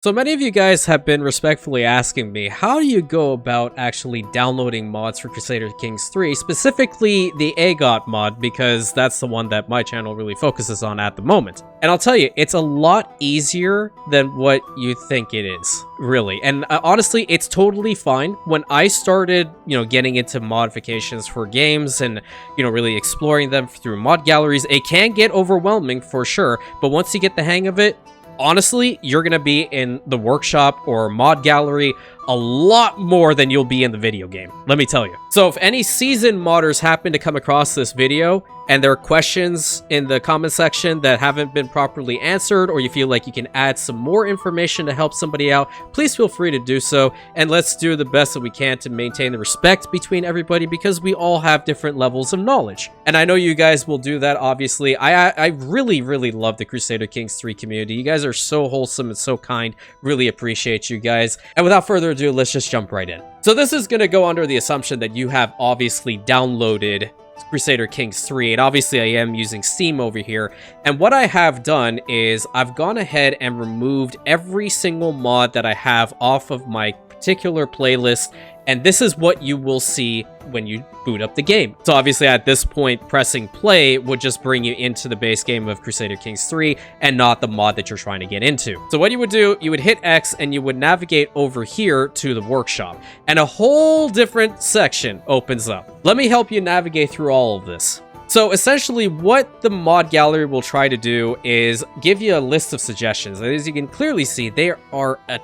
So many of you guys have been respectfully asking me, how do you go about actually downloading mods for Crusader Kings III, specifically the AGOT mod, because that's the one that my channel really focuses on at the moment. And I'll tell you, it's a lot easier than what you think it is, really. And honestly, it's totally fine. When I started, getting into modifications for games and, really exploring them through mod galleries, it can get overwhelming for sure, but once you get the hang of it, honestly, you're gonna be in the workshop or mod gallery a lot more than you'll be in the video game, let me tell you. So if any seasoned modders happen to come across this video and there are questions in the comment section that haven't been properly answered, or you feel like you can add some more information to help somebody out, please feel free to do so, and let's do the best that we can to maintain the respect between everybody, because we all have different levels of knowledge. And I know you guys will do that, obviously. I really love the Crusader Kings III community. You guys are so wholesome and so kind. Really appreciate you guys. And without further ado, let's just jump right in. So this is going to go under the assumption that you have obviously downloaded Crusader Kings III, and obviously I am using Steam over here. And what I have done is I've gone ahead and removed every single mod that I have off of my particular playlist, and this is what you will see when you boot up the game. So obviously at this point, pressing play would just bring you into the base game of Crusader Kings III and not the mod that you're trying to get into. So what you would do, you would hit X and you would navigate over here to the workshop, and a whole different section opens up. Let me help you navigate through all of this. So essentially what the mod gallery will try to do is give you a list of suggestions. As you can clearly see, there are a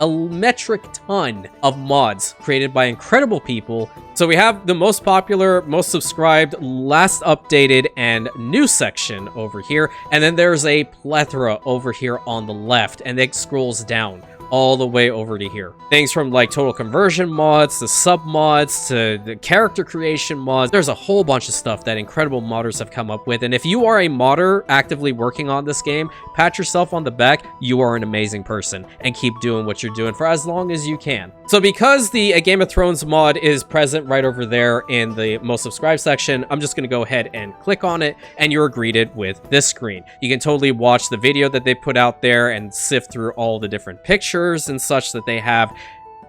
metric ton of mods created by incredible people. So we have the most popular, most subscribed, last updated, and new section over here. And then there's a plethora over here on the left, and it scrolls down all the way over to here. Things from like total conversion mods to sub mods to the character creation mods. There's a whole bunch of stuff that incredible modders have come up with. And if you are a modder actively working on this game, pat yourself on the back. You are an amazing person, and keep doing what you're doing for as long as you can. So because the Game of Thrones mod is present right over there in the most subscribed section, I'm just going to go ahead and click on it, and you're greeted with this screen. You can totally watch the video that they put out there and sift through all the different pictures and such that they have.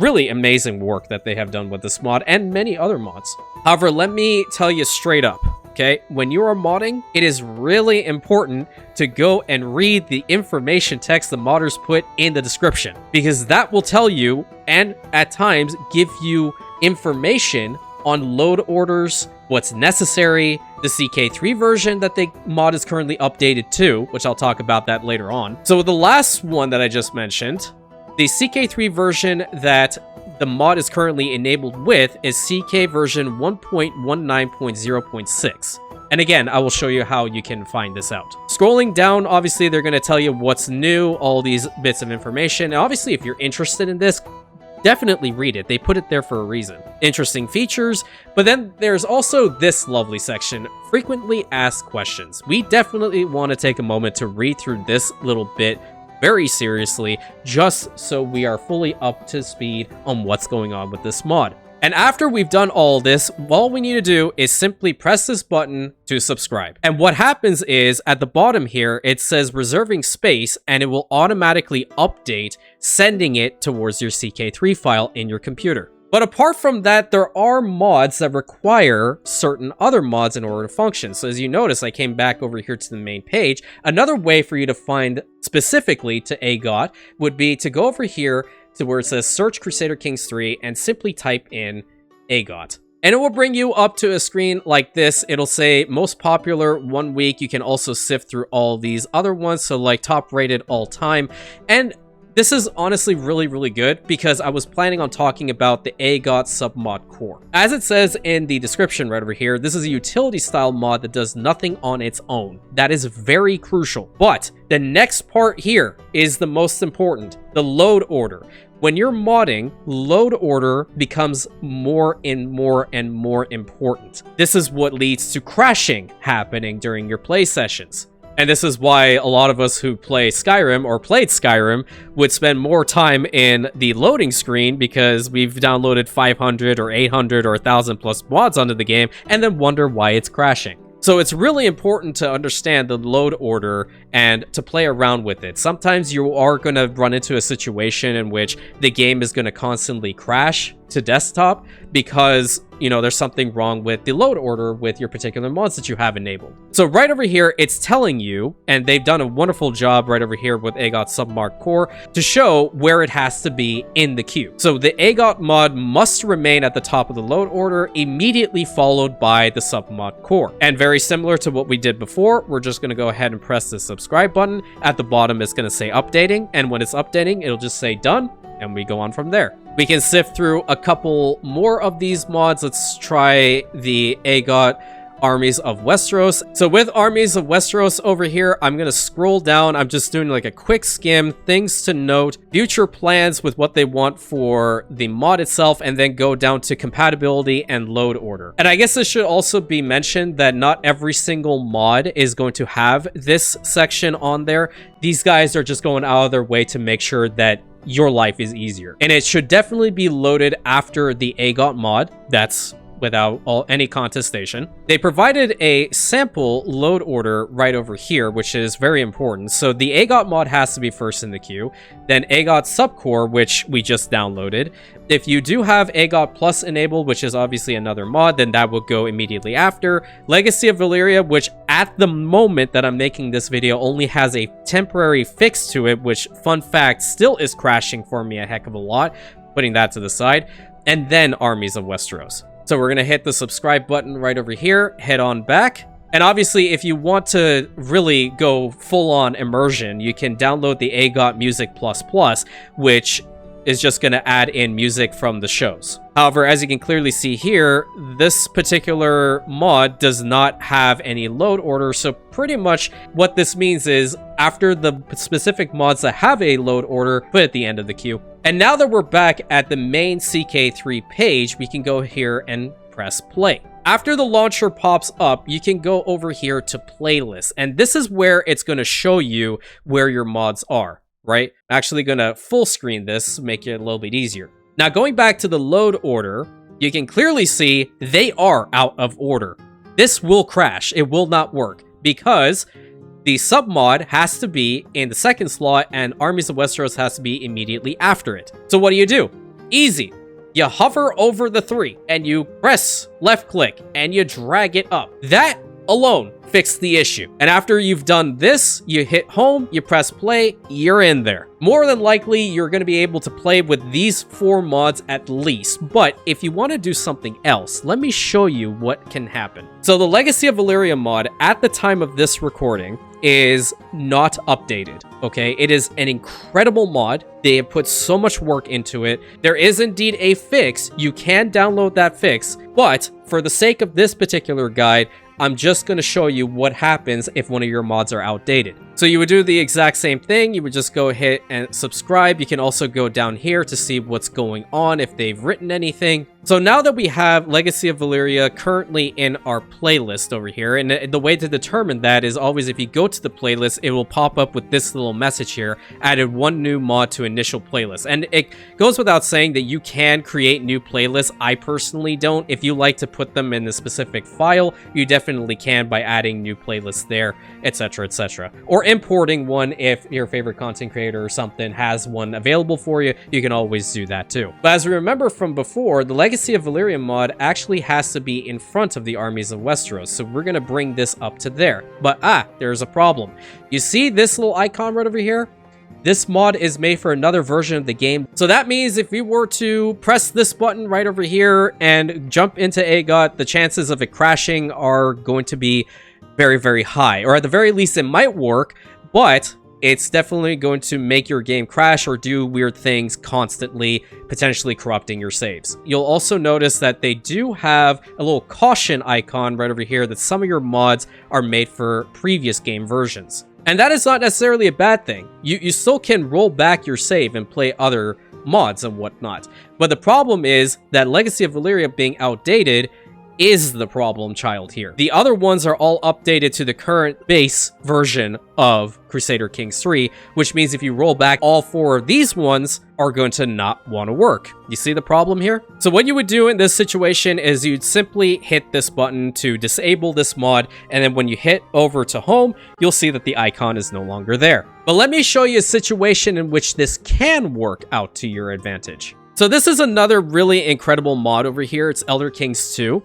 Really amazing work that they have done with this mod and many other mods. However, let me tell you straight up, okay? When you are modding, it is really important to go and read the information text the modders put in the description, because that will tell you, and at times give you, information on load orders, what's necessary, the CK3 version that the mod is currently updated to, which I'll talk about that later on. So the last one that I just mentioned, the CK3 version that the mod is currently enabled with is CK version 1.19.0.6. And again, I will show you how you can find this out. Scrolling down, obviously, they're going to tell you what's new, all these bits of information. And obviously, if you're interested in this, definitely read it. They put it there for a reason. Interesting features. But then there's also this lovely section, frequently asked questions. We definitely want to take a moment to read through this little bit very seriously, just so we are fully up to speed on what's going on with this mod. And after we've done all this, all we need to do is simply press this button to subscribe. And what happens is, at the bottom here, it says reserving space, and it will automatically update, sending it towards your CK3 file in your computer. But apart from that, there are mods that require certain other mods in order to function. So as you notice, I came back over here to the main page. Another way for you to find specifically to AGOT would be to go over here to where it says search Crusader Kings III and simply type in AGOT. And it will bring you up to a screen like this. It'll say most popular 1 week. You can also sift through all these other ones, so like top rated all time. And this is honestly really good, because I was planning on talking about the AGOT Submod core. As it says in the description right over here, this is a utility style mod that does nothing on its own. That is very crucial. But the next part here is the most important, the load order. When you're modding, load order becomes more and more important. This is what leads to crashing happening during your play sessions. And this is why a lot of us who play Skyrim or played Skyrim would spend more time in the loading screen, because we've downloaded 500 or 800 or 1,000 plus mods onto the game and then wonder why it's crashing. So it's really important to understand the load order and to play around with it. Sometimes you are going to run into a situation in which the game is going to constantly crash to desktop because, you know, there's something wrong with the load order with your particular mods that you have enabled. So right over here, it's telling you, and they've done a wonderful job right over here with AGOT Submod Core to show where it has to be in the queue. So the AGOT mod must remain at the top of the load order, immediately followed by the Submod Core. And very similar to what we did before, we're just going to go ahead and press the subscribe button. At the bottom, it's going to say updating, and when it's updating, it'll just say done, and we go on from there. We can sift through a couple more of these mods. Let's try the AGOT Armies of Westeros. So with Armies of Westeros over here, I'm going to scroll down. I'm just doing like a quick skim, things to note, future plans with what they want for the mod itself, and then go down to compatibility and load order. And I guess this should also be mentioned that not every single mod is going to have this section on there. These guys are just going out of their way to make sure that your life is easier. And it should definitely be loaded after the AGOT mod. That's without any contestation. They provided a sample load order right over here, which is very important. So the AGOT mod has to be first in the queue, then AGOT Subcore, which we just downloaded. If you do have AGOT Plus enabled, which is obviously another mod, then that will go immediately after. Legacy of Valyria, which at the moment that I'm making this video only has a temporary fix to it, which, fun fact, still is crashing for me a heck of a lot, putting that to the side. And then Armies of Westeros. So we're going to hit the subscribe button right over here, head on back. And obviously, if you want to really go full-on immersion, you can download the AGOT Music++, which is just going to add in music from the shows. However, as you can clearly see here, this particular mod does not have any load order, so pretty much what this means is after the specific mods that have a load order, put at the end of the queue. And now that we're back at the main CK3 page, we can go here and press play. After the launcher pops up, you can go over here to playlists, and this is where it's going to show you where your mods are, right? I'm actually going to full screen this to make it a little bit easier. Now, going back to the load order, you can clearly see they are out of order. This will crash. It will not work because the submod has to be in the second slot and Armies of Westeros has to be immediately after it. So what do? Easy. You hover over the 3 and you press left click and you drag it up. That alone fixed the issue. And after you've done this, you hit home, you press play, you're in there. More than likely, you're going to be able to play with these 4 mods at least. But if you want to do something else, let me show you what can happen. So the Legacy of Valyria mod at the time of this recording is not updated, okay? It is an incredible mod. They have put so much work into it. There is indeed a fix. You can download that fix, but for the sake of this particular guide, I'm just going to show you what happens if one of your mods are outdated. So you would do the exact same thing. You would just go hit and subscribe. You can also go down here to see what's going on, if they've written anything. So now that we have Legacy of Valyria currently in our playlist over here, and the way to determine that is always if you go to the playlist, it will pop up with this little message here, added 1 new mod to initial playlist. And it goes without saying that you can create new playlists. I personally don't. If you like to put them in a specific file, you definitely can by adding new playlists there, etc., etc. Or importing one if your favorite content creator or something has one available for you. You can always do that too. But as we remember from before, the Legacy of Valyria mod actually has to be in front of the Armies of Westeros, so we're going to bring this up to there. But there's a problem. You see this little icon right over here? This mod is made for another version of the game. So that means if we were to press this button right over here and jump into AGOT, the chances of it crashing are going to be very, very high. Or at the very least, it might work, but it's definitely going to make your game crash or do weird things constantly, potentially corrupting your saves. You'll also notice that they do have a little caution icon right over here that some of your mods are made for previous game versions. And that is not necessarily a bad thing. You still can roll back your save and play other mods and whatnot. But the problem is that Legacy of Valyria being outdated, is the problem child here. The other ones are all updated to the current base version of Crusader Kings III, which means if you roll back, all 4 of these ones are going to not want to work. You see the problem here? So what you would do in this situation is you'd simply hit this button to disable this mod, and then when you hit over to home, you'll see that the icon is no longer there. But let me show you a situation in which this can work out to your advantage. So this is another really incredible mod over here. It's Elder Kings II.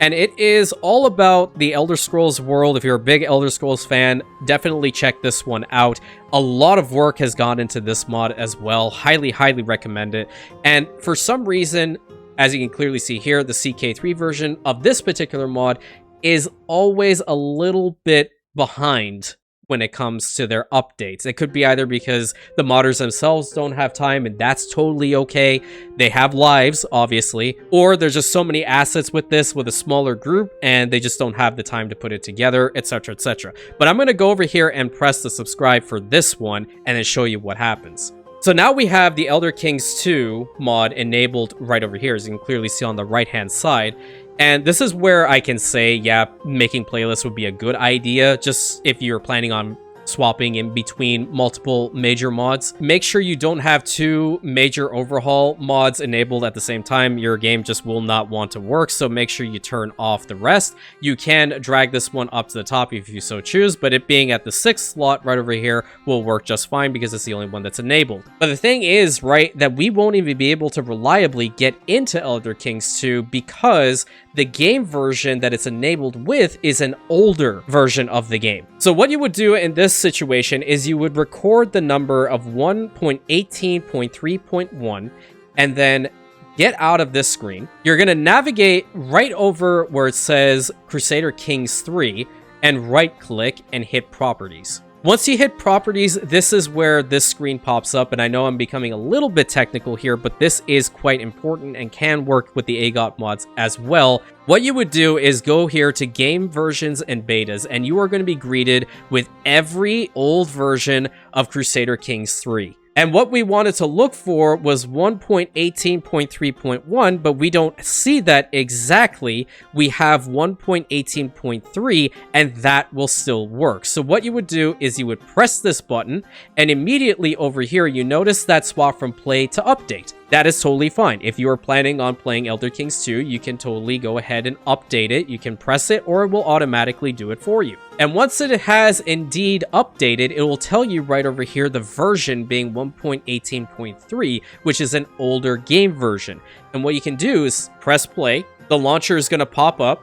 And it is all about the Elder Scrolls world. If you're a big Elder Scrolls fan, definitely check this one out. A lot of work has gone into this mod as well. Highly, highly recommend it. And for some reason, as you can clearly see here, the CK3 version of this particular mod is always a little bit behind when it comes to their updates. It could be either because the modders themselves don't have time, and that's totally okay. They have lives, obviously, or there's just so many assets with this with a smaller group, and they just don't have the time to put it together, etc., etc. But I'm going to go over here and press the subscribe for this one, and then show you what happens. So now we have the Elder Kings 2 mod enabled right over here, as you can clearly see on the right-hand side. And this is where I can say, yeah, making playlists would be a good idea, just if you're planning on swapping in between multiple major mods. Make sure you don't have 2 major overhaul mods enabled at the same time. Your game just will not want to work, so make sure you turn off the rest. You can drag this one up to the top if you so choose, but it being at the 6th slot right over here will work just fine because it's the only one that's enabled. But the thing is, right, that we won't even be able to reliably get into Elder Kings 2 because the game version that it's enabled with is an older version of the game. So what you would do in this situation is you would record the number of 1.18.3.1 and then get out of this screen. You're going to navigate right over where it says Crusader Kings III and right click and hit properties. Once you hit properties, this is where this screen pops up, and I know I'm becoming a little bit technical here, but this is quite important and can work with the AGOT mods as well. What you would do is go here to game versions and betas, and you are going to be greeted with every old version of Crusader Kings III. And what we wanted to look for was 1.18.3.1, but we don't see that exactly. We have 1.18.3, and that will still work. So what you would do is you would press this button, and immediately over here, you notice that swap from play to update. That is totally fine. If you are planning on playing Elder Kings 2, you can totally go ahead and update it. You can press it, or it will automatically do it for you. And once it has indeed updated, it will tell you right over here the version being 1.18.3, which is an older game version. And what you can do is press play. The launcher is going to pop up,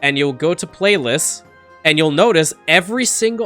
and you'll go to playlists, and you'll notice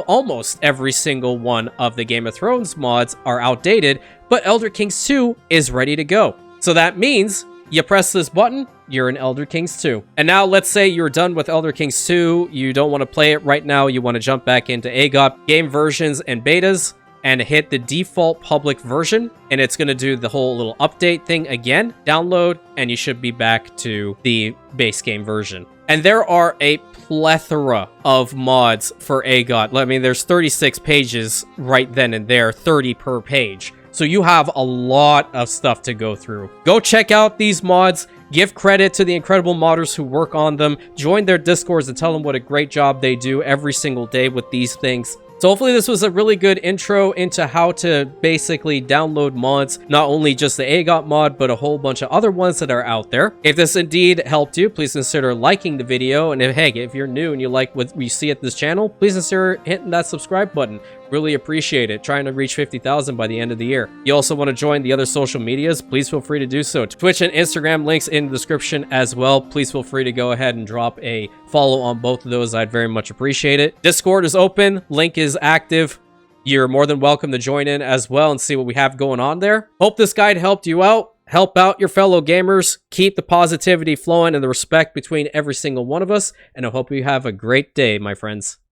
almost every single one of the Game of Thrones mods are outdated, but Elder Kings 2 is ready to go. So that means you press this button, you're in Elder Kings 2. And now let's say you're done with Elder Kings 2, you don't want to play it right now, you want to jump back into AGOT, game versions and betas, and hit the default public version, and it's going to do the whole little update thing again, download, and you should be back to the base game version. And there are a plethora of mods for AGOT. I mean, there's 36 pages right then and there, 30 per page. So you have a lot of stuff to go through. Go check out these mods. Give credit to the incredible modders who work on them. Join their discords and tell them what a great job they do every single day with these things. So hopefully this was a really good intro into how to basically download mods, not only just the AGOT mod, but a whole bunch of other ones that are out there. If this indeed helped you, please consider liking the video. And if you're new and you like what we see at this channel, please consider hitting that subscribe button. Really appreciate it. Trying to reach 50,000 by the end of the year. You also want to join the other social medias, please feel free to do so. Twitch and Instagram links in the description as well. Please feel free to go ahead and drop a follow on both of those. I'd very much appreciate it. Discord is open. Link is active. You're more than welcome to join in as well and see what we have going on there. Hope this guide helped you out. Help out your fellow gamers. Keep the positivity flowing and the respect between every single one of us. And I hope you have a great day, my friends.